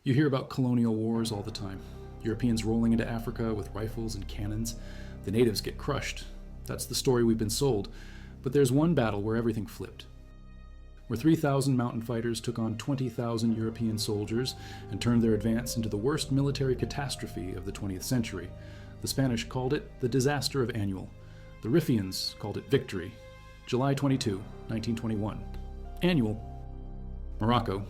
You hear about colonial wars all the time. Europeans rolling into Africa with rifles and cannons. The natives get crushed. That's the story we've been sold. But there's one battle where everything flipped. Where 3,000 mountain fighters took on 20,000 European soldiers and turned their advance into the worst military catastrophe of the 20th century. The Spanish called it the disaster of Annual. The Rifians called it victory. July 22, 1921. Annual. Morocco.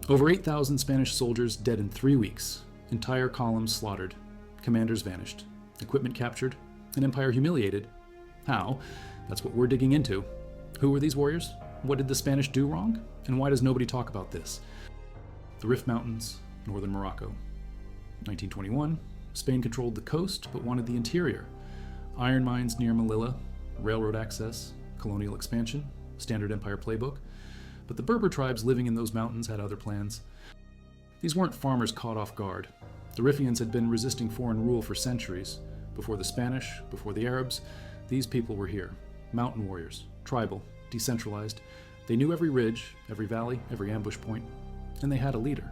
Over 8,000 Spanish soldiers dead in 3 weeks. Entire columns slaughtered. Commanders vanished. Equipment captured. An empire humiliated. How? That's what we're digging into. Who were these warriors? What did the Spanish do wrong? And why does nobody talk about this? The Rif Mountains, northern Morocco. 1921, Spain controlled the coast but wanted the interior. Iron mines near Melilla, railroad access, colonial expansion, standard empire playbook. But the Berber tribes living in those mountains had other plans. These weren't farmers caught off guard. The Rifians had been resisting foreign rule for centuries. Before the Spanish, before the Arabs, these people were here. Mountain warriors, tribal, decentralized. They knew every ridge, every valley, every ambush point, and they had a leader.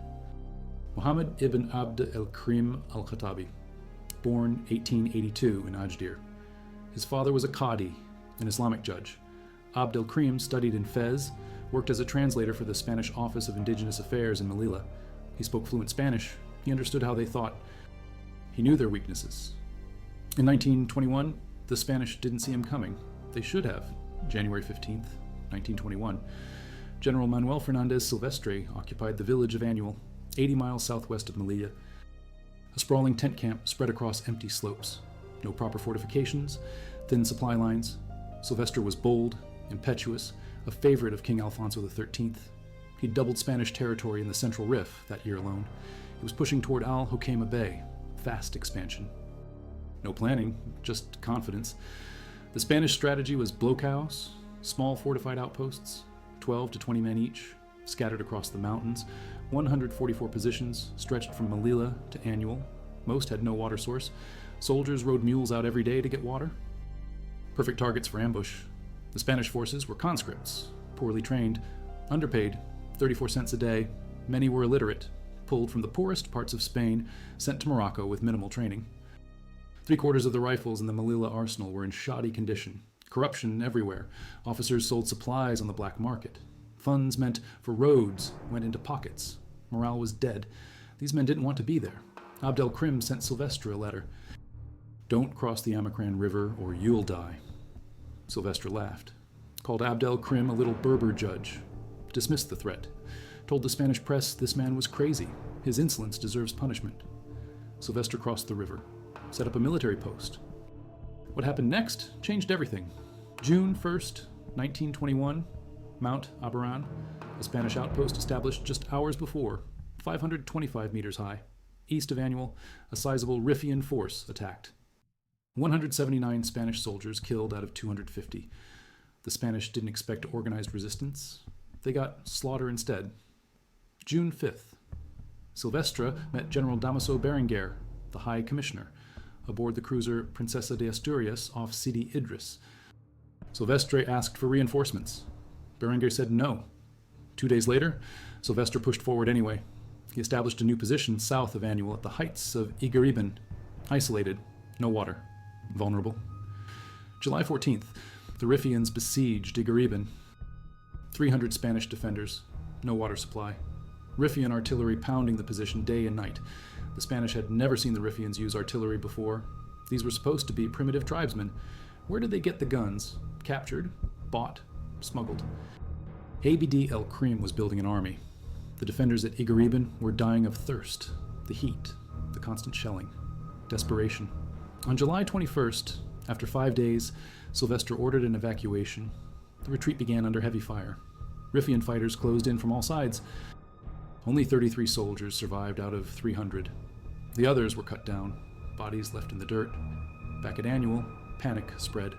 Muhammad ibn Abd el-Krim al-Khattabi, born 1882 in Ajdir. His father was a Qadi, an Islamic judge. Abd el-Krim studied in Fez, worked as a translator for the Spanish Office of Indigenous Affairs in Melilla. He spoke fluent Spanish. He understood how they thought. He knew their weaknesses. In 1921, the Spanish didn't see him coming. They should have. January 15th, 1921. General Manuel Fernandez Silvestre occupied the village of Annual, 80 miles southwest of Melilla. A sprawling tent camp spread across empty slopes. No proper fortifications, thin supply lines. Silvestre was bold, impetuous, a favorite of King Alfonso XIII. He'd doubled Spanish territory in the Central Rif that year alone. He was pushing toward Al-Hokeima Bay, fast expansion. No planning, just confidence. The Spanish strategy was blockhouse, small fortified outposts, 12 to 20 men each, scattered across the mountains, 144 positions stretched from Melilla to Annual. Most had no water source. Soldiers rode mules out every day to get water. Perfect targets for ambush. The Spanish forces were conscripts, poorly trained, underpaid, 34 cents a day. Many were illiterate, pulled from the poorest parts of Spain, sent to Morocco with minimal training. 3/4 of the rifles in the Melilla arsenal were in shoddy condition. Corruption everywhere. Officers sold supplies on the black market. Funds meant for roads went into pockets. Morale was dead. These men didn't want to be there. Abd el-Krim sent Silvestre a letter. "Don't cross the Amacran River or you'll die." Silvestre laughed, called Abd el-Krim a little Berber judge, dismissed the threat, told the Spanish press this man was crazy. His insolence deserves punishment. Silvestre crossed the river, set up a military post. What happened next changed everything. June 1st, 1921, Mount Abaran, a Spanish outpost established just hours before, 525 meters high. East of Annual, a sizable Rifian force attacked. 179 Spanish soldiers killed out of 250. The Spanish didn't expect organized resistance. They got slaughter instead. June 5th. Silvestre met General Damaso Berenguer, the High Commissioner, aboard the cruiser Princesa de Asturias off Sidi Idris. Silvestre asked for reinforcements. Berenguer said no. 2 days later, Silvestre pushed forward anyway. He established a new position south of Annual at the heights of Igariben, isolated, no water, vulnerable. July 14th, the Rifians besieged Igariben. 300 Spanish defenders, no water supply. Rifian artillery pounding the position day and night. The Spanish had never seen the Rifians use artillery before. These were supposed to be primitive tribesmen. Where did they get the guns? Captured, bought, smuggled. Abd el-Krim was building an army. The defenders at Igariben were dying of thirst, the heat, the constant shelling, desperation. On July 21st, after 5 days, Silvestre ordered an evacuation. The retreat began under heavy fire. Rifian fighters closed in from all sides. Only 33 soldiers survived out of 300. The others were cut down, bodies left in the dirt. Back at Annual, panic spread.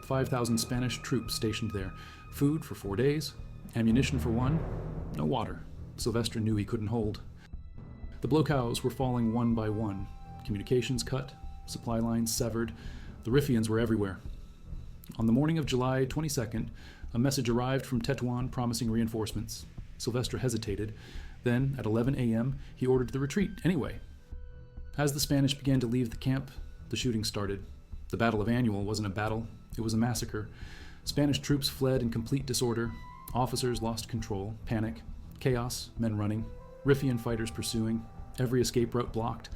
5,000 Spanish troops stationed there. Food for 4 days, ammunition for 1, no water. Silvestre knew he couldn't hold. The blockhouse were falling one by one. Communications cut, supply lines severed. The Rifians were everywhere. On the morning of July 22nd, a message arrived from Tetuan promising reinforcements. Silvestre hesitated. Then, at 11 a.m., he ordered the retreat anyway. As the Spanish began to leave the camp, the shooting started. The Battle of Annual wasn't a battle, it was a massacre. Spanish troops fled in complete disorder. Officers lost control, panic, chaos, men running, Rifian fighters pursuing, every escape route blocked.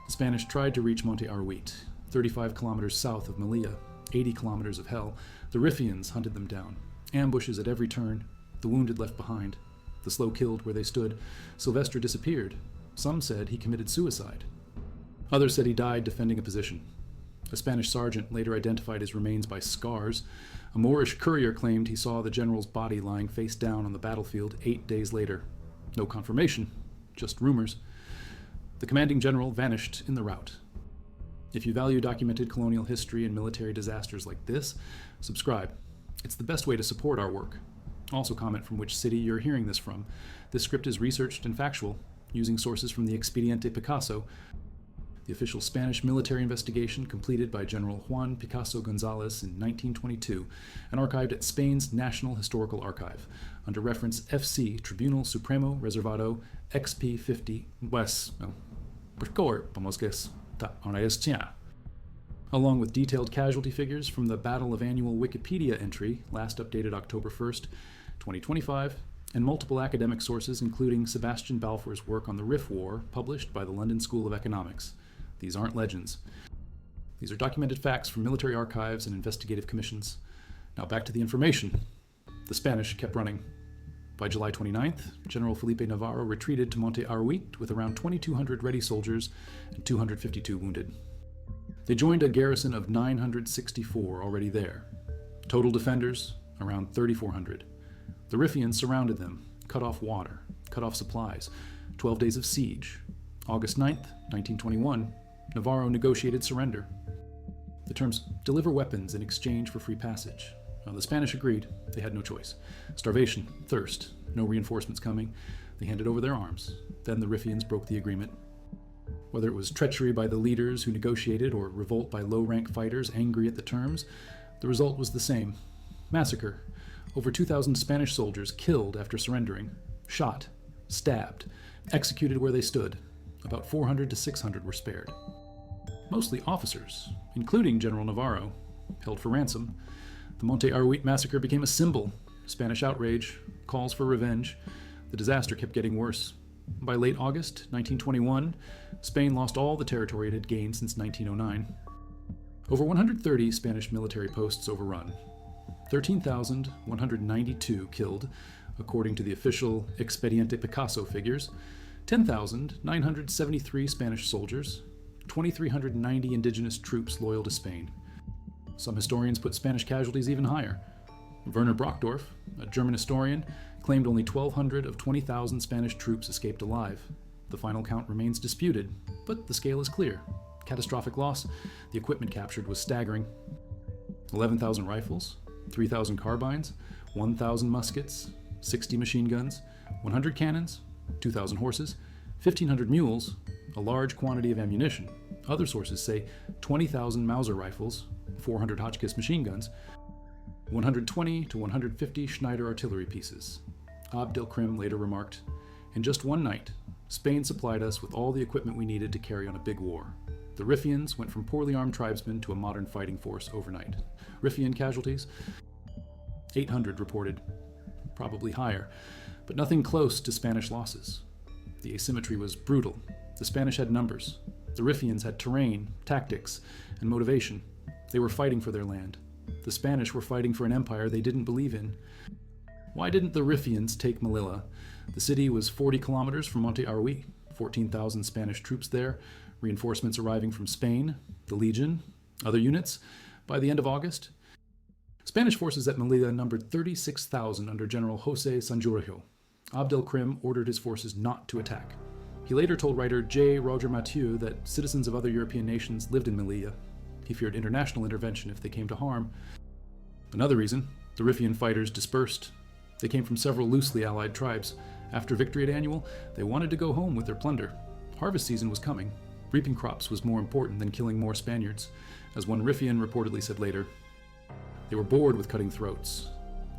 The Spanish tried to reach Monte Arruit, 35 kilometers south of Melilla, 80 kilometers of hell. The Rifians hunted them down. Ambushes at every turn, the wounded left behind, the slow killed where they stood. Silvestre disappeared. Some said he committed suicide. Others said he died defending a position. A Spanish sergeant later identified his remains by scars. A Moorish courier claimed he saw the general's body lying face down on the battlefield 8 days later. No confirmation, just rumors. The commanding general vanished in the rout. If you value documented colonial history and military disasters like this, subscribe. It's the best way to support our work. Also comment from which city you're hearing this from. This script is researched and factual, using sources from the Expediente Picasso, the official Spanish military investigation completed by General Juan Picasso Gonzalez in 1922 and archived at Spain's National Historical Archive under reference FC Tribunal Supremo Reservado XP 50 West. Along with detailed casualty figures from the Battle of Annual Wikipedia entry, last updated October 1st, 2025, and multiple academic sources including Sebastian Balfour's work on the Rif War, published by the London School of Economics. These aren't legends. These are documented facts from military archives and investigative commissions. Now back to the information. The Spanish kept running. By July 29th, General Felipe Navarro retreated to Monte Arruit with around 2,200 ready soldiers and 252 wounded. They joined a garrison of 964 already there. Total defenders, around 3,400. The Rifians surrounded them, cut off water, cut off supplies. 12 days of siege. August 9th, 1921, Navarro negotiated surrender. The terms deliver weapons in exchange for free passage. Now, the Spanish agreed. They had no choice. Starvation, thirst, no reinforcements coming. They handed over their arms. Then the Rifians broke the agreement. Whether it was treachery by the leaders who negotiated or revolt by low-rank fighters angry at the terms, the result was the same. Massacre. Over 2,000 Spanish soldiers killed after surrendering, shot, stabbed, executed where they stood. About 400 to 600 were spared. Mostly officers, including General Navarro, held for ransom. The Monte Arruit massacre became a symbol. Spanish outrage, calls for revenge. The disaster kept getting worse. By late August 1921, Spain lost all the territory it had gained since 1909. Over 130 Spanish military posts overrun. 13,192 killed, according to the official Expediente Picasso figures. 10,973 Spanish soldiers, 2,390 indigenous troops loyal to Spain. Some historians put Spanish casualties even higher. Werner Brockdorff, a German historian, claimed only 1,200 of 20,000 Spanish troops escaped alive. The final count remains disputed, but the scale is clear. Catastrophic loss, the equipment captured was staggering. 11,000 rifles, 3,000 carbines, 1,000 muskets, 60 machine guns, 100 cannons, 2,000 horses, 1,500 mules, a large quantity of ammunition. Other sources say 20,000 Mauser rifles, 400 Hotchkiss machine guns, 120 to 150 Schneider artillery pieces. Abd el-Krim later remarked, "In just one night, Spain supplied us with all the equipment we needed to carry on a big war. The Rifians went from poorly armed tribesmen to a modern fighting force overnight." Rifian casualties? 800 reported, probably higher, but nothing close to Spanish losses. The asymmetry was brutal. The Spanish had numbers. The Rifians had terrain, tactics, and motivation. They were fighting for their land. The Spanish were fighting for an empire they didn't believe in. Why didn't the Rifians take Melilla? The city was 40 kilometers from Monte Arruit, 14,000 Spanish troops there, reinforcements arriving from Spain, the Legion, other units. By the end of August, Spanish forces at Melilla numbered 36,000 under General José Sanjurjo. Abd el-Krim ordered his forces not to attack. He later told writer J. Roger Mathieu that citizens of other European nations lived in Melilla. He feared international intervention if they came to harm. Another reason, the Rifian fighters dispersed. They came from several loosely allied tribes. After victory at Annual, they wanted to go home with their plunder. Harvest season was coming. Reaping crops was more important than killing more Spaniards, as one Rifian reportedly said later. They were bored with cutting throats.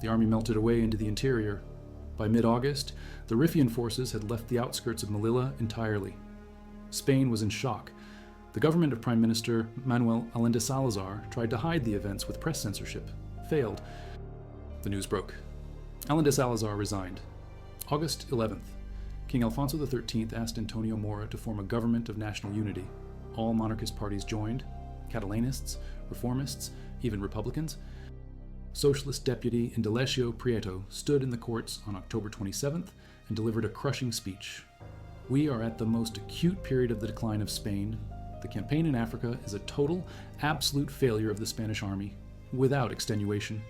The army melted away into the interior. By mid-August, the Rifian forces had left the outskirts of Melilla entirely. Spain was in shock. The government of Prime Minister Manuel Allende Salazar tried to hide the events with press censorship. Failed. The news broke. Allende Salazar resigned. August 11th, King Alfonso XIII asked Antonio Mora to form a government of national unity. All monarchist parties joined: Catalanists, reformists, even Republicans. Socialist deputy Indalecio Prieto stood in the courts on October 27th and delivered a crushing speech. "We are at the most acute period of the decline of Spain. The campaign in Africa is a total, absolute failure of the Spanish army, without extenuation."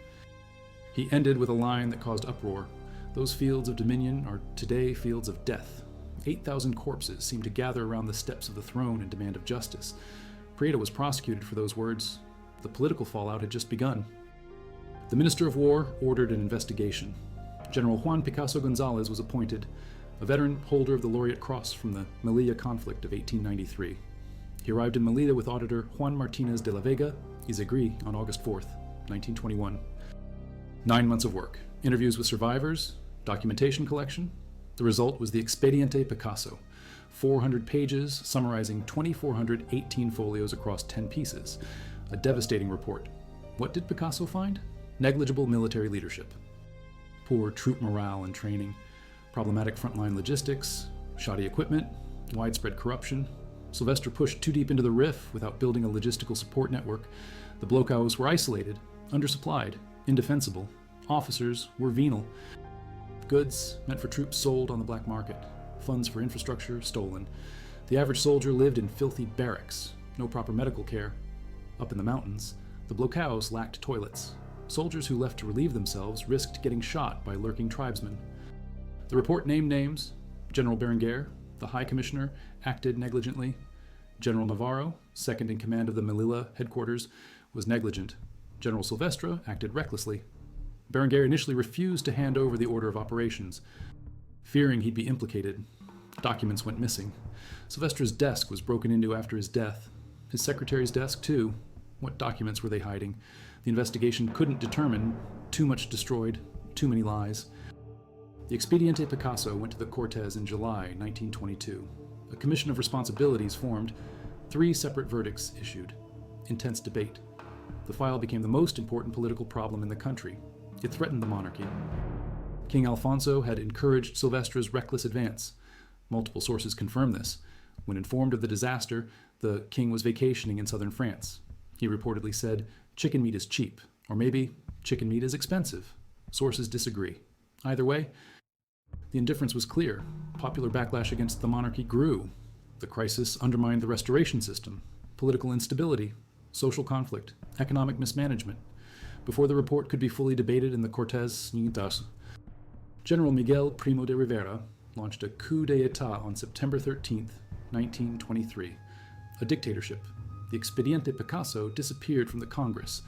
He ended with a line that caused uproar. "Those fields of dominion are today fields of death." 8,000 corpses seemed to gather around the steps of the throne in demand of justice. Prieto was prosecuted for those words. The political fallout had just begun. The Minister of War ordered an investigation. General Juan Picasso Gonzalez was appointed, a veteran holder of the Laureate Cross from the Melilla conflict of 1893. He arrived in Melilla with Auditor Juan Martinez de la Vega y Zegri on August 4th, 1921. 9 months of work, interviews with survivors, documentation collection. The result was the Expediente Picasso, 400 pages summarizing 2,418 folios across 10 pieces. A devastating report. What did Picasso find? Negligible military leadership, poor troop morale and training, problematic frontline logistics, shoddy equipment, widespread corruption. Silvestre pushed too deep into the Rif without building a logistical support network. The blocados were isolated, undersupplied, indefensible. Officers were venal. Goods meant for troops sold on the black market. Funds for infrastructure stolen. The average soldier lived in filthy barracks. No proper medical care. Up in the mountains, the blocados lacked toilets. Soldiers who left to relieve themselves risked getting shot by lurking tribesmen. The report named names. General Berenguer, the High Commissioner, acted negligently. General Navarro, second in command of the Melilla headquarters, was negligent. General Silvestre acted recklessly. Berenguer initially refused to hand over the order of operations. Fearing he'd be implicated, documents went missing. Silvestre's desk was broken into after his death. His secretary's desk, too. What documents were they hiding? The investigation couldn't determine. Too much destroyed, too many lies. The Expediente Picasso went to the Cortes in July 1922. A commission of responsibilities formed. 3 separate verdicts issued. Intense debate. The file became the most important political problem in the country. It threatened the monarchy. King Alfonso had encouraged Silvestre's reckless advance. Multiple sources confirm this. When informed of the disaster, the king was vacationing in southern France. He reportedly said, "Chicken meat is cheap," or maybe, "Chicken meat is expensive." Sources disagree. Either way, the indifference was clear. Popular backlash against the monarchy grew. The crisis undermined the restoration system, political instability, social conflict, economic mismanagement. Before the report could be fully debated in the Cortes Unidas, General Miguel Primo de Rivera launched a coup d'état on September 13, 1923. A dictatorship. The Expediente Picasso disappeared from the Congress.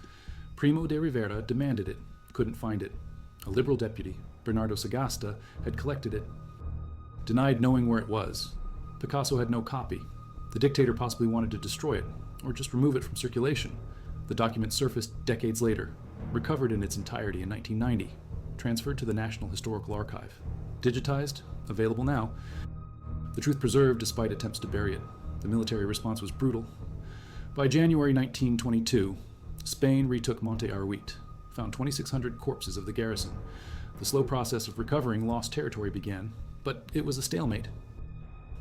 Primo de Rivera demanded it, couldn't find it. A liberal deputy, Bernardo Sagasta, had collected it. Denied knowing where it was. Picasso had no copy. The dictator possibly wanted to destroy it, or just remove it from circulation. The document surfaced decades later, recovered in its entirety in 1990, transferred to the National Historical Archive. Digitized, available now. The truth preserved despite attempts to bury it. The military response was brutal. By January 1922, Spain retook Monte Arruit, found 2,600 corpses of the garrison. The slow process of recovering lost territory began, but it was a stalemate.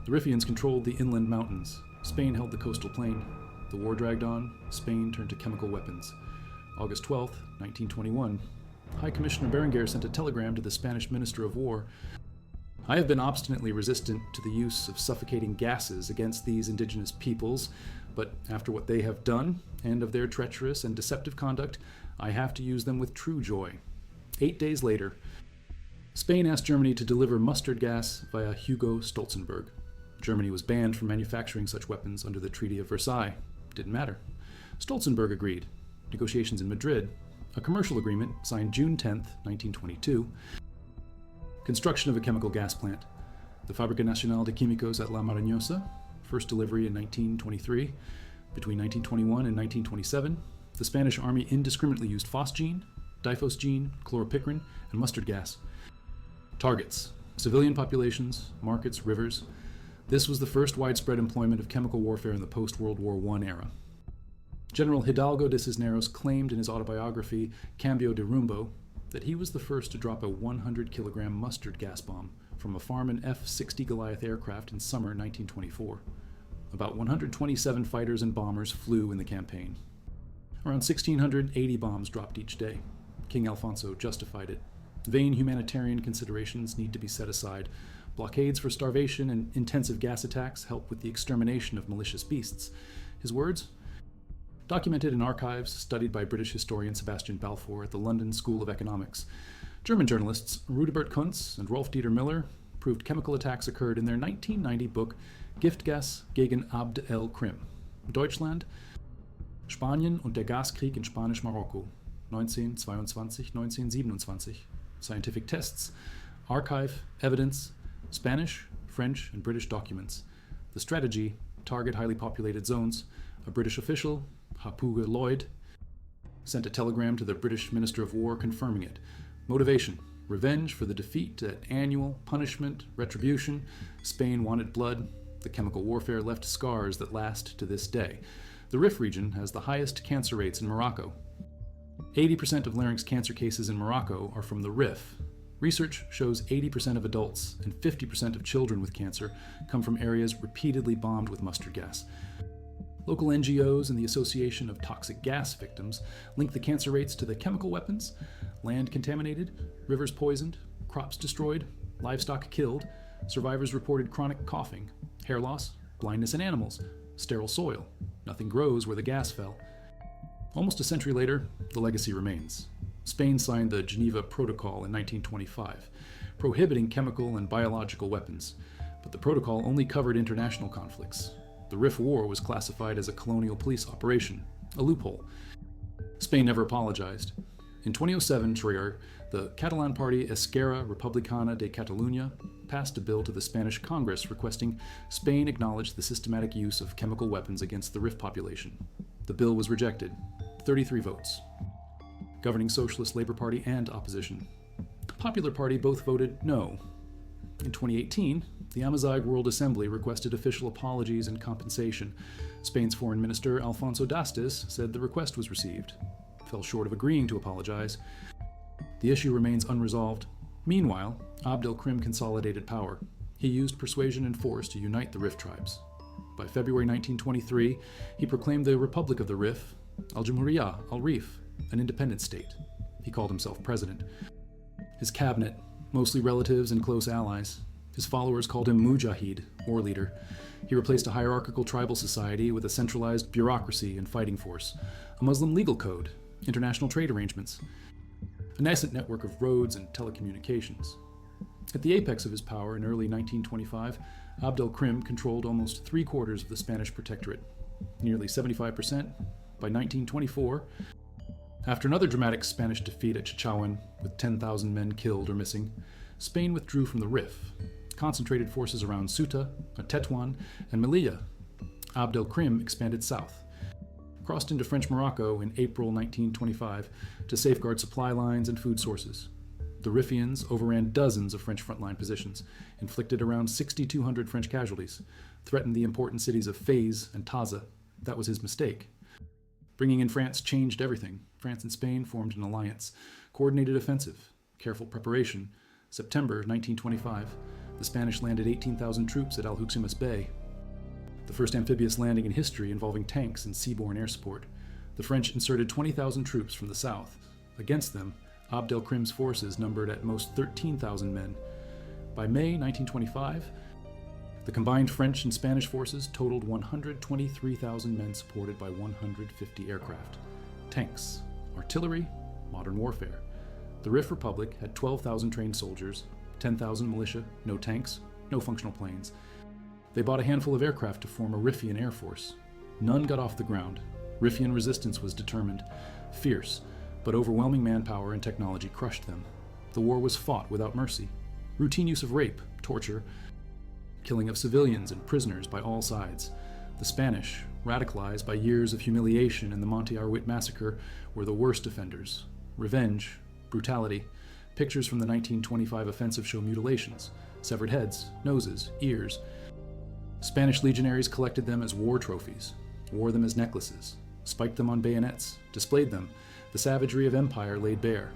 The Rifians controlled the inland mountains. Spain held the coastal plain. The war dragged on. Spain turned to chemical weapons. August 12, 1921, High Commissioner Berenguer sent a telegram to the Spanish Minister of War. "I have been obstinately resistant to the use of suffocating gases against these indigenous peoples, but after what they have done, and of their treacherous and deceptive conduct, I have to use them with true joy." 8 days later, Spain asked Germany to deliver mustard gas via Hugo Stolzenberg. Germany was banned from manufacturing such weapons under the Treaty of Versailles. Didn't matter. Stolzenberg agreed. Negotiations in Madrid. A commercial agreement signed June 10, 1922. Construction of a chemical gas plant. The Fábrica Nacional de Químicos at La Marañosa. First delivery in 1923. Between 1921 and 1927, the Spanish army indiscriminately used phosgene, diphosgene, chloropicrin, and mustard gas. Targets: civilian populations, markets, rivers. This was the first widespread employment of chemical warfare in the post-World War I era. General Hidalgo de Cisneros claimed in his autobiography, Cambio de Rumbo, that he was the first to drop a 100-kilogram mustard gas bomb from a Farman F-60 Goliath aircraft in summer 1924. About 127 fighters and bombers flew in the campaign. Around 1,680 bombs dropped each day. King Alfonso justified it. Vain humanitarian considerations need to be set aside. Blockades for starvation and intensive gas attacks help with the extermination of malicious beasts. His words? Documented in archives studied by British historian Sebastian Balfour at the London School of Economics. German journalists Rudibert Kuntz and Rolf Dieter Miller proved chemical attacks occurred in their 1990 book Giftgas gegen Abd el-Krim. Deutschland, Spanien und der Gaskrieg in Spanish Morocco, 1922-1927. Scientific tests, archive, evidence, Spanish, French, and British documents. The strategy, target highly populated zones. A British official, Hapuga Lloyd, sent a telegram to the British Minister of War confirming it. Motivation, revenge for the defeat at annual, punishment, retribution. Spain wanted blood. The chemical warfare left scars that last to this day. The Rif region has the highest cancer rates in Morocco. 80% of larynx cancer cases in Morocco are from the Rif. Research shows 80% of adults and 50% of children with cancer come from areas repeatedly bombed with mustard gas. Local NGOs and the Association of Toxic Gas Victims link the cancer rates to the chemical weapons, land contaminated, rivers poisoned, crops destroyed, livestock killed, survivors reported chronic coughing, hair loss, blindness in animals, sterile soil. Nothing grows where the gas fell. Almost a century later, the legacy remains. Spain signed the Geneva Protocol in 1925, prohibiting chemical and biological weapons, but the protocol only covered international conflicts. The Rif War was classified as a colonial police operation, a loophole. Spain never apologized. In 2007, Trier, the Catalan party Esquerra Republicana de Catalunya passed a bill to the Spanish Congress requesting Spain acknowledge the systematic use of chemical weapons against the Rif population. The bill was rejected, 33 votes. Governing Socialist Labour Party and opposition. The Popular Party both voted no. In 2018, the Amazigh World Assembly requested official apologies and compensation. Spain's Foreign Minister Alfonso Dastis said the request was received. Fell short of agreeing to apologize. The issue remains unresolved. Meanwhile, Abd el-Krim consolidated power. He used persuasion and force to unite the Rif tribes. By February 1923, he proclaimed the Republic of the Rif, Al-Jamhuriya al-Rif, an independent state. He called himself president. His cabinet, mostly relatives and close allies. His followers called him Mujahid, war leader. He replaced a hierarchical tribal society with a centralized bureaucracy and fighting force, a Muslim legal code, international trade arrangements, a nascent network of roads and telecommunications. At the apex of his power in early 1925, Abd el-Krim controlled almost three-quarters of the Spanish protectorate, nearly 75%. By 1924, after another dramatic Spanish defeat at Chichawan, with 10,000 men killed or missing, Spain withdrew from the Rif, concentrated forces around Ceuta, Tetuan, and Melilla. Abd el-Krim expanded south, crossed into French Morocco in April 1925 to safeguard supply lines and food sources. The Rifians overran dozens of French frontline positions, inflicted around 6,200 French casualties, threatened the important cities of Fez and Taza. That was his mistake. Bringing in France changed everything. France and Spain formed an alliance. Coordinated offensive. Careful preparation. September 1925, the Spanish landed 18,000 troops at Alhucemas Bay. The first amphibious landing in history involving tanks and seaborne air support. The French inserted 20,000 troops from the south. Against them, Abd el-Krim's forces numbered at most 13,000 men. By May 1925, the combined French and Spanish forces totaled 123,000 men supported by 150 aircraft. Tanks, artillery, modern warfare. The Rif Republic had 12,000 trained soldiers, 10,000 militia, no tanks, no functional planes. They bought a handful of aircraft to form a Rifian air force. None got off the ground. Rifian resistance was determined, fierce, but overwhelming manpower and technology crushed them. The war was fought without mercy. Routine use of rape, torture, killing of civilians and prisoners by all sides. The Spanish, radicalized by years of humiliation and the Monte Arwit massacre, were the worst offenders. Revenge, brutality, Pictures from the 1925 offensive show mutilations, severed heads, noses, ears. Spanish legionaries collected them as war trophies, wore them as necklaces, spiked them on bayonets, displayed them, the savagery of empire laid bare.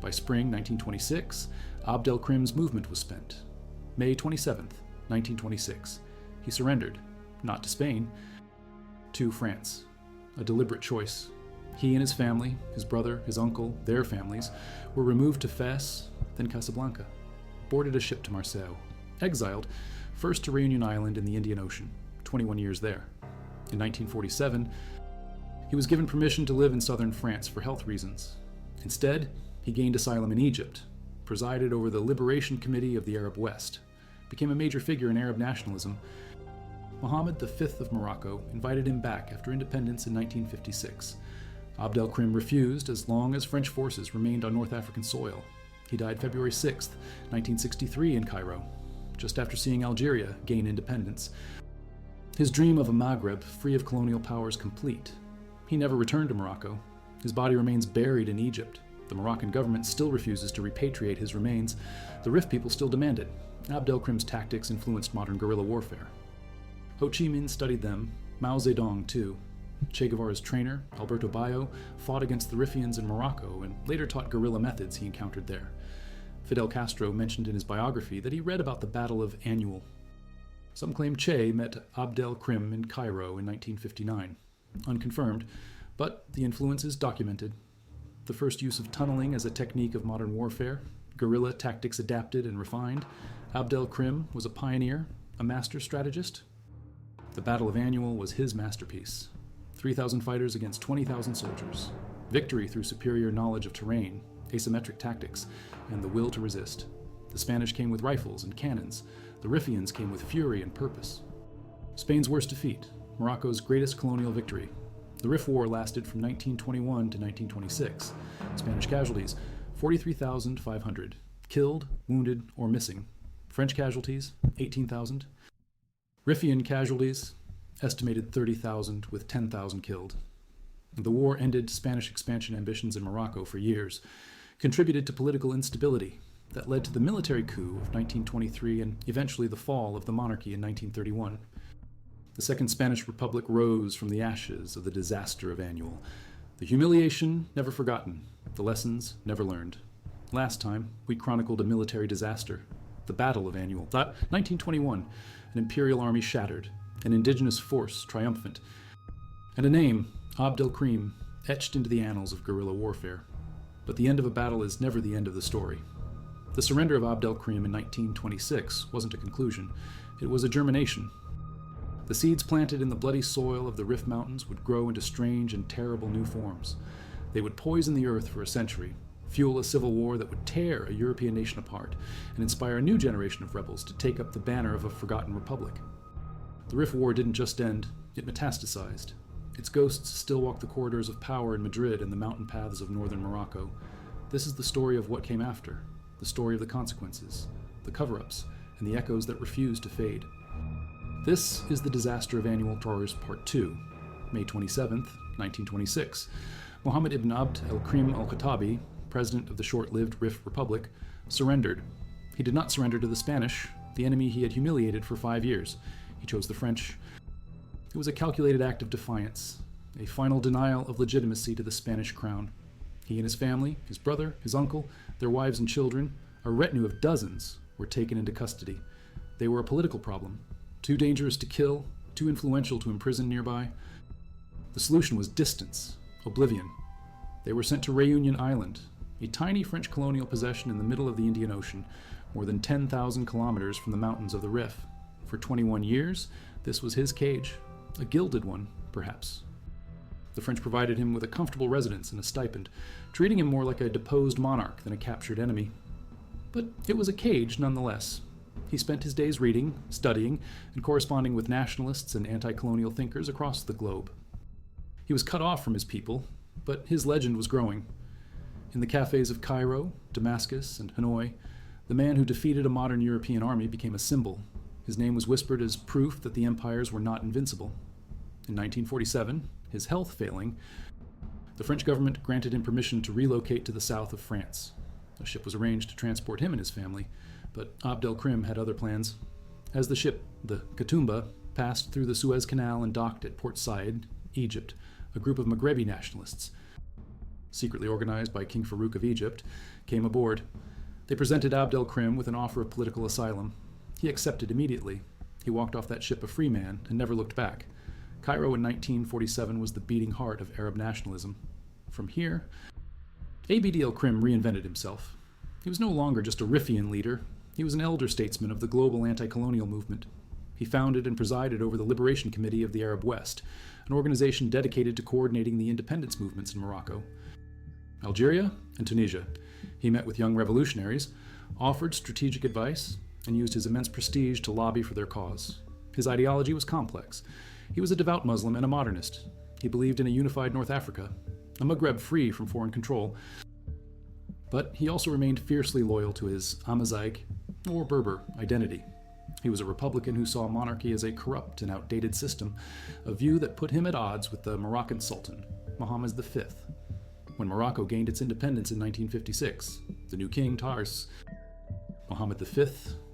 By spring 1926, Abd el-Krim's movement was spent. May 27, 1926, he surrendered, not to Spain, to France. A deliberate choice. He and his family, his brother, his uncle, their families, were removed to Fez, then Casablanca, boarded a ship to Marseille, exiled, first to Réunion Island in the Indian Ocean, 21 years there. In 1947, he was given permission to live in southern France for health reasons. Instead, he gained asylum in Egypt, presided over the Liberation Committee of the Arab West, became a major figure in Arab nationalism. Mohammed V of Morocco invited him back after independence in 1956. Abd el-Krim refused as long as French forces remained on North African soil. He died February 6, 1963 in Cairo, just after seeing Algeria gain independence. His dream of a Maghreb free of colonial powers complete. He never returned to Morocco. His body remains buried in Egypt. The Moroccan government still refuses to repatriate his remains. The Rif people still demand it. Abd el-Krim's tactics influenced modern guerrilla warfare. Ho Chi Minh studied them, Mao Zedong too. Che Guevara's trainer, Alberto Bayo, fought against the Rifians in Morocco and later taught guerrilla methods he encountered there. Fidel Castro mentioned in his biography that he read about the Battle of Annual. Some claim Che met Abd el-Krim in Cairo in 1959. Unconfirmed, but the influence is documented. The first use of tunneling as a technique of modern warfare, guerrilla tactics adapted and refined. Abd el-Krim was a pioneer, a master strategist. The Battle of Annual was his masterpiece. 3,000 fighters against 20,000 soldiers. Victory through superior knowledge of terrain, asymmetric tactics, and the will to resist. The Spanish came with rifles and cannons. The Rifians came with fury and purpose. Spain's worst defeat, Morocco's greatest colonial victory. The Rif War lasted from 1921 to 1926. Spanish casualties, 43,500. Killed, wounded, or missing. French casualties, 18,000. Rifian casualties, estimated 30,000 with 10,000 killed. The war ended Spanish expansion ambitions in Morocco for years, contributed to political instability that led to the military coup of 1923 and eventually the fall of the monarchy in 1931. The Second Spanish Republic rose from the ashes of the disaster of Annual. The humiliation never forgotten, the lessons never learned. Last time, we chronicled a military disaster, the Battle of Annual. 1921, an imperial army shattered, an indigenous force triumphant, and a name, Abd el-Krim, etched into the annals of guerrilla warfare. But the end of a battle is never the end of the story. The surrender of Abd el-Krim in 1926 wasn't a conclusion, it was a germination. The seeds planted in the bloody soil of the Rif Mountains would grow into strange and terrible new forms. They would poison the earth for a century, fuel a civil war that would tear a European nation apart, and inspire a new generation of rebels to take up the banner of a forgotten republic. The Rif War didn't just end, it metastasized. Its ghosts still walk the corridors of power in Madrid and the mountain paths of northern Morocco. This is the story of what came after, the story of the consequences, the cover-ups, and the echoes that refuse to fade. This is the Disaster of Annual Tours Part 2, May 27, 1926. Mohammed ibn Abd el-Krim al-Khattabi, president of the short-lived Rif Republic, surrendered. He did not surrender to the Spanish, the enemy he had humiliated for 5 years. He chose the French. It was a calculated act of defiance, a final denial of legitimacy to the Spanish crown. He and his family, his brother, his uncle, their wives and children, a retinue of dozens, were taken into custody. They were a political problem, too dangerous to kill, too influential to imprison nearby. The solution was distance, oblivion. They were sent to Réunion Island, a tiny French colonial possession in the middle of the Indian Ocean, more than 10,000 kilometers from the mountains of the Rif. For 21 years, this was his cage, a gilded one, perhaps. The French provided him with a comfortable residence and a stipend, treating him more like a deposed monarch than a captured enemy. But it was a cage nonetheless. He spent his days reading, studying, and corresponding with nationalists and anti-colonial thinkers across the globe. He was cut off from his people, but his legend was growing. In the cafes of Cairo, Damascus, and Hanoi, the man who defeated a modern European army became a symbol. His name was whispered as proof that the empires were not invincible. In 1947, his health failing, the French government granted him permission to relocate to the south of France. A ship was arranged to transport him and his family, but Abd el-Krim had other plans. As the ship, the Katoomba, passed through the Suez Canal and docked at Port Said, Egypt, a group of Maghrebi nationalists, secretly organized by King Farouk of Egypt, came aboard. They presented Abd el-Krim with an offer of political asylum. He accepted immediately. He walked off that ship a free man and never looked back. Cairo in 1947 was the beating heart of Arab nationalism. From here, Abd el-Krim reinvented himself. He was no longer just a Rifian leader. He was an elder statesman of the global anti-colonial movement. He founded and presided over the Liberation Committee of the Arab West, an organization dedicated to coordinating the independence movements in Morocco, Algeria, and Tunisia. He met with young revolutionaries, offered strategic advice, and used his immense prestige to lobby for their cause. His ideology was complex. He was a devout Muslim and a modernist. He believed in a unified North Africa, a Maghreb free from foreign control. But he also remained fiercely loyal to his Amazigh, or Berber, identity. He was a Republican who saw monarchy as a corrupt and outdated system, a view that put him at odds with the Moroccan Sultan, Mohammed V. When Morocco gained its independence in 1956, the new king, Tars, Mohammed V,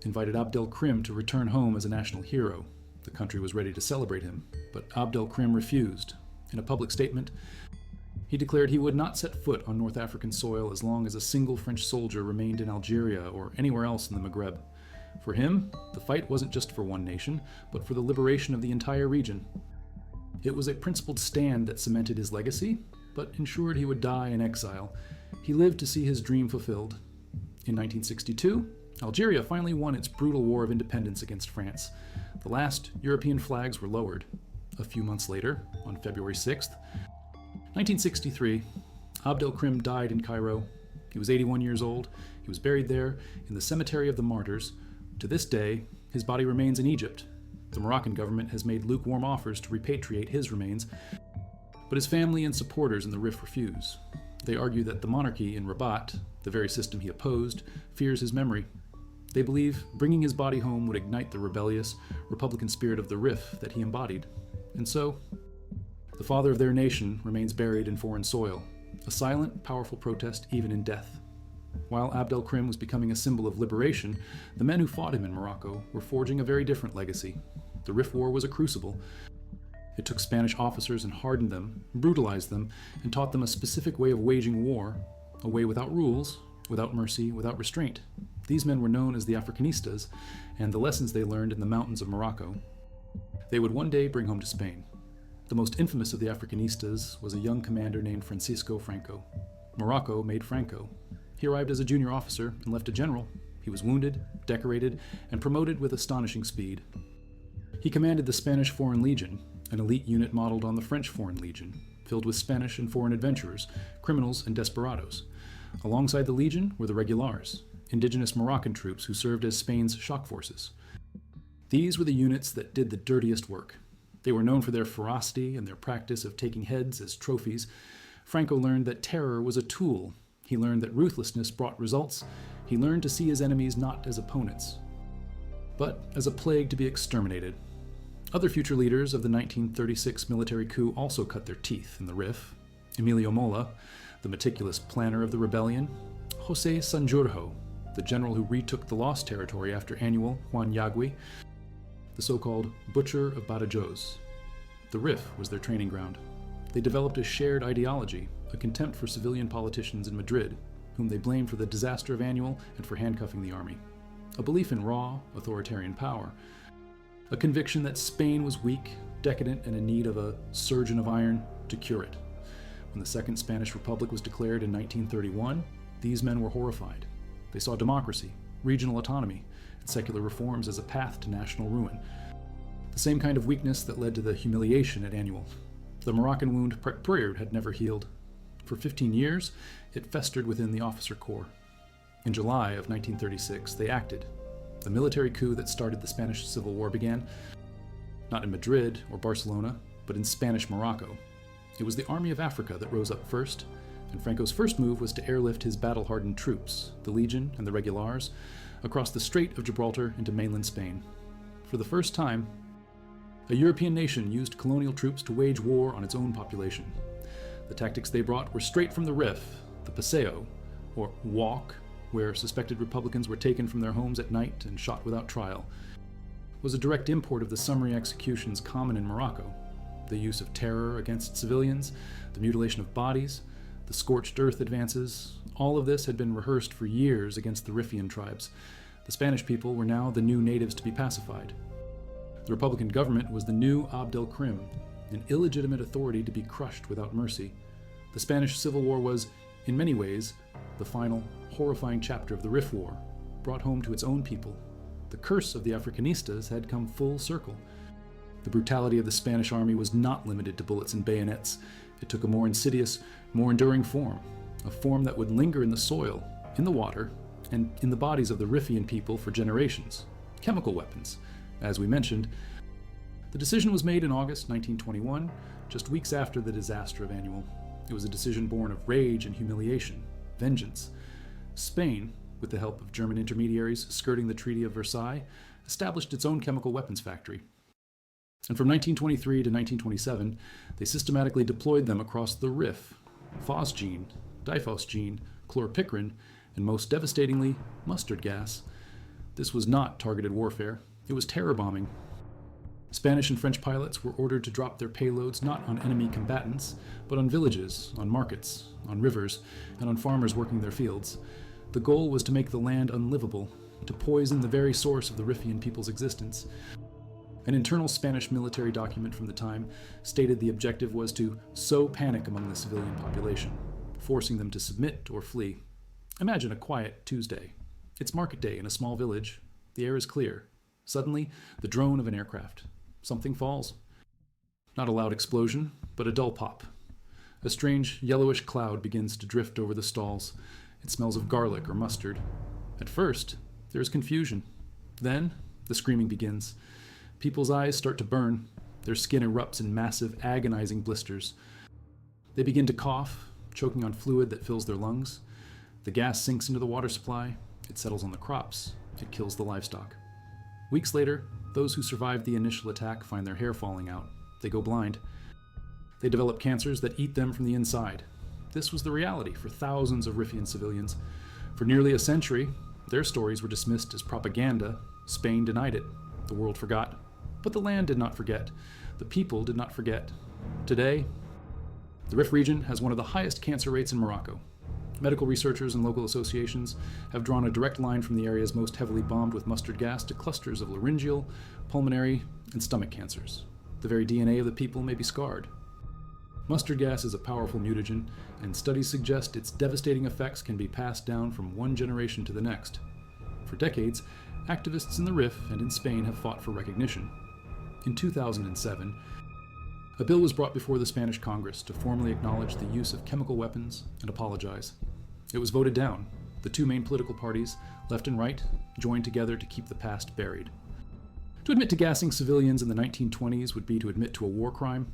invited Abd el-Krim to return home as a national hero. The country was ready to celebrate him, but Abd el-Krim refused. In a public statement, he declared he would not set foot on North African soil as long as a single French soldier remained in Algeria or anywhere else in the Maghreb. For him, the fight wasn't just for one nation, but for the liberation of the entire region. It was a principled stand that cemented his legacy, but ensured he would die in exile. He lived to see his dream fulfilled. In 1962, Algeria finally won its brutal war of independence against France. The last European flags were lowered. A few months later, on February 6th, 1963, Abd el-Krim died in Cairo. He was 81 years old. He was buried there in the Cemetery of the Martyrs. To this day, his body remains in Egypt. The Moroccan government has made lukewarm offers to repatriate his remains, but his family and supporters in the Rif refuse. They argue that the monarchy in Rabat, the very system he opposed, fears his memory. They believe bringing his body home would ignite the rebellious, Republican spirit of the Rif that he embodied. And so, the father of their nation remains buried in foreign soil, a silent, powerful protest even in death. While Abd el-Krim was becoming a symbol of liberation, the men who fought him in Morocco were forging a very different legacy. The Rif War was a crucible. It took Spanish officers and hardened them, brutalized them, and taught them a specific way of waging war, a way without rules, without mercy, without restraint. These men were known as the Africanistas, and the lessons they learned in the mountains of Morocco, they would one day bring home to Spain. The most infamous of the Africanistas was a young commander named Francisco Franco. Morocco made Franco. He arrived as a junior officer and left a general. He was wounded, decorated, and promoted with astonishing speed. He commanded the Spanish Foreign Legion, an elite unit modeled on the French Foreign Legion, filled with Spanish and foreign adventurers, criminals, and desperados. Alongside the Legion were the Regulars, indigenous Moroccan troops who served as Spain's shock forces. These were the units that did the dirtiest work. They were known for their ferocity and their practice of taking heads as trophies. Franco learned that terror was a tool. He learned that ruthlessness brought results. He learned to see his enemies not as opponents, but as a plague to be exterminated. Other future leaders of the 1936 military coup also cut their teeth in the Rif. Emilio Mola, the meticulous planner of the rebellion. José Sanjurjo, the general who retook the lost territory after Annual Juan Yagüi, the so-called Butcher of Badajoz. The Rif was their training ground. They developed a shared ideology, a contempt for civilian politicians in Madrid, whom they blamed for the disaster of Annual and for handcuffing the army. A belief in raw, authoritarian power. A conviction that Spain was weak, decadent, and in need of a surgeon of iron to cure it. When the Second Spanish Republic was declared in 1931, these men were horrified. They saw democracy, regional autonomy, and secular reforms as a path to national ruin. The same kind of weakness that led to the humiliation at Annual. The Moroccan wound Preur had never healed. For 15 years, it festered within the officer corps. In July of 1936, they acted. The military coup that started the Spanish Civil War began, not in Madrid or Barcelona, but in Spanish Morocco. It was the Army of Africa that rose up first, and Franco's first move was to airlift his battle-hardened troops, the Legion and the Regulars, across the Strait of Gibraltar into mainland Spain. For the first time, a European nation used colonial troops to wage war on its own population. The tactics they brought were straight from the Rif, the paseo, or walk, where suspected Republicans were taken from their homes at night and shot without trial, was a direct import of the summary executions common in Morocco. The use of terror against civilians, the mutilation of bodies, the scorched earth advances, all of this had been rehearsed for years against the Rifian tribes. The Spanish people were now the new natives to be pacified. The Republican government was the new el-Krim, an illegitimate authority to be crushed without mercy. The Spanish Civil War was, in many ways, the final, horrifying chapter of the Rif War, brought home to its own people. The curse of the Africanistas had come full circle. The brutality of the Spanish army was not limited to bullets and bayonets. It took a more insidious, more enduring form, a form that would linger in the soil, in the water, and in the bodies of the Rifian people for generations. Chemical weapons, as we mentioned. The decision was made in August 1921, just weeks after the disaster of Annual. It was a decision born of rage and humiliation, vengeance. Spain, with the help of German intermediaries skirting the Treaty of Versailles, established its own chemical weapons factory. And from 1923 to 1927, they systematically deployed them across the Rif: phosgene, diphosgene, chlorpicrin, and most devastatingly, mustard gas. This was not targeted warfare, it was terror bombing. Spanish and French pilots were ordered to drop their payloads not on enemy combatants, but on villages, on markets, on rivers, and on farmers working their fields. The goal was to make the land unlivable, to poison the very source of the Rifian people's existence. An internal Spanish military document from the time stated the objective was to sow panic among the civilian population, forcing them to submit or flee. Imagine a quiet Tuesday. It's market day in a small village. The air is clear. Suddenly, the drone of an aircraft. Something falls. Not a loud explosion, but a dull pop. A strange yellowish cloud begins to drift over the stalls. It smells of garlic or mustard. At first, there is confusion. Then, the screaming begins. People's eyes start to burn. Their skin erupts in massive, agonizing blisters. They begin to cough, choking on fluid that fills their lungs. The gas sinks into the water supply. It settles on the crops. It kills the livestock. Weeks later, those who survived the initial attack find their hair falling out. They go blind. They develop cancers that eat them from the inside. This was the reality for thousands of Rifian civilians. For nearly a century, their stories were dismissed as propaganda. Spain denied it. The world forgot. But the land did not forget. The people did not forget. Today, the Rif region has one of the highest cancer rates in Morocco. Medical researchers and local associations have drawn a direct line from the areas most heavily bombed with mustard gas to clusters of laryngeal, pulmonary, and stomach cancers. The very DNA of the people may be scarred. Mustard gas is a powerful mutagen, and studies suggest its devastating effects can be passed down from one generation to the next. For decades, activists in the Rif and in Spain have fought for recognition. In 2007, a bill was brought before the Spanish Congress to formally acknowledge the use of chemical weapons and apologize. It was voted down. The two main political parties, left and right, joined together to keep the past buried. To admit to gassing civilians in the 1920s would be to admit to a war crime.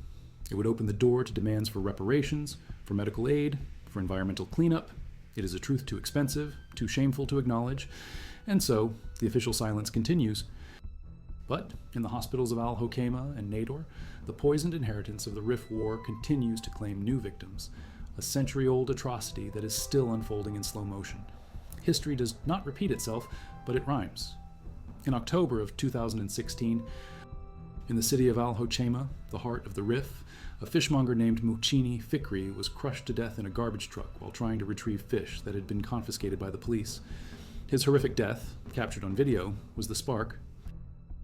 It would open the door to demands for reparations, for medical aid, for environmental cleanup. It is a truth too expensive, too shameful to acknowledge, and so the official silence continues. But in the hospitals of Al-Hokeima and Nador, the poisoned inheritance of the Rif War continues to claim new victims, a century-old atrocity that is still unfolding in slow motion. History does not repeat itself, but it rhymes. In October of 2016, in the city of Al-Hokeima, the heart of the Rif, a fishmonger named Mucini Fikri was crushed to death in a garbage truck while trying to retrieve fish that had been confiscated by the police. His horrific death, captured on video, was the spark.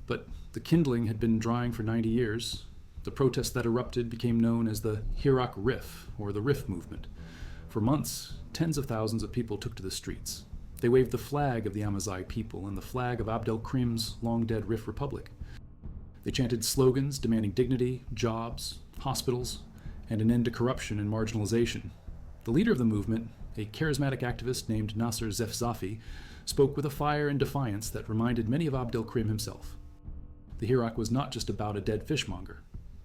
But the kindling had been drying for 90 years. The protest that erupted became known as the Hirak Rif, or the Rif movement. For months, tens of thousands of people took to the streets. They waved the flag of the Amazigh people and the flag of el-Krim's long-dead Rif Republic. They chanted slogans demanding dignity, jobs, hospitals, and an end to corruption and marginalization. The leader of the movement, a charismatic activist named Nasser Zefzafi, spoke with a fire and defiance that reminded many of el-Krim himself. The Hirak was not just about a dead fishmonger.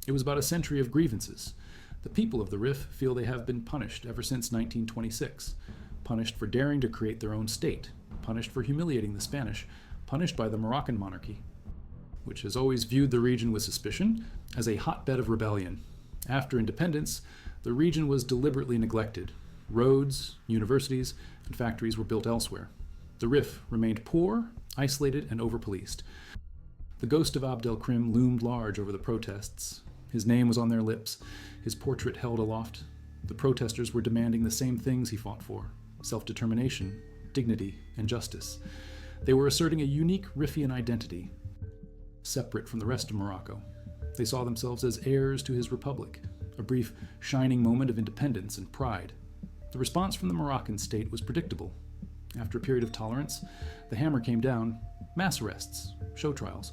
It was about a century of grievances. The people of the Rif feel they have been punished ever since 1926, punished for daring to create their own state, punished for humiliating the Spanish, punished by the Moroccan monarchy, which has always viewed the region with suspicion as a hotbed of rebellion. After independence, the region was deliberately neglected. Roads, universities, and factories were built elsewhere. The Rif remained poor, isolated, and over-policed. The ghost of Abd el-Krim loomed large over the protests. His name was on their lips, his portrait held aloft. The protesters were demanding the same things he fought for: self-determination, dignity, and justice. They were asserting a unique Rifian identity, separate from the rest of Morocco. They saw themselves as heirs to his republic, a brief, shining moment of independence and pride. The response from the Moroccan state was predictable. After a period of tolerance, the hammer came down: mass arrests, show trials.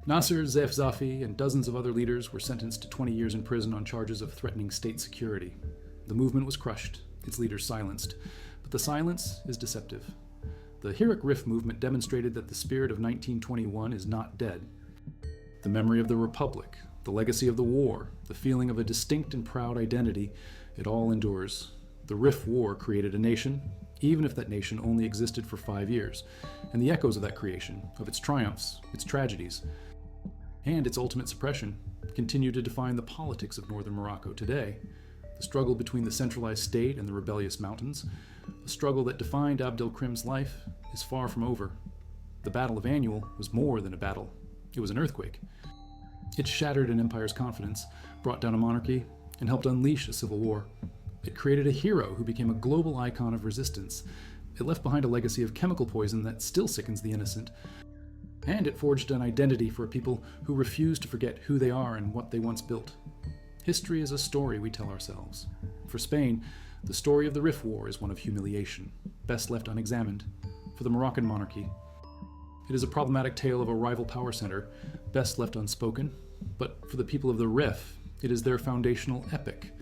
Nasser Zefzafi and dozens of other leaders were sentenced to 20 years in prison on charges of threatening state security. The movement was crushed, its leaders silenced. But the silence is deceptive. The Heroic Rif movement demonstrated that the spirit of 1921 is not dead. The memory of the Republic, the legacy of the war, the feeling of a distinct and proud identity, it all endures. The Rif War created a nation, even if that nation only existed for 5 years, and the echoes of that creation, of its triumphs, its tragedies, and its ultimate suppression, continue to define the politics of northern Morocco today. The struggle between the centralized state and the rebellious mountains, a struggle that defined Abd el-Krim's life, is far from over. The Battle of Annual was more than a battle. It was an earthquake. It shattered an empire's confidence, brought down a monarchy, and helped unleash a civil war. It created a hero who became a global icon of resistance. It left behind a legacy of chemical poison that still sickens the innocent. And it forged an identity for a people who refuse to forget who they are and what they once built. History is a story we tell ourselves. For Spain, the story of the Rif War is one of humiliation, best left unexamined. For the Moroccan monarchy, it is a problematic tale of a rival power center, best left unspoken. But for the people of the Rif, it is their foundational epic,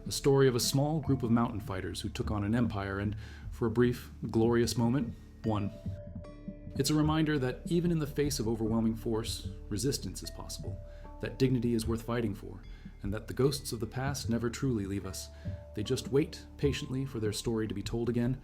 a story of a small group of mountain fighters who took on an empire and, for a brief, glorious moment, won. It's a reminder that even in the face of overwhelming force, resistance is possible, that dignity is worth fighting for, and that the ghosts of the past never truly leave us. They just wait patiently for their story to be told again,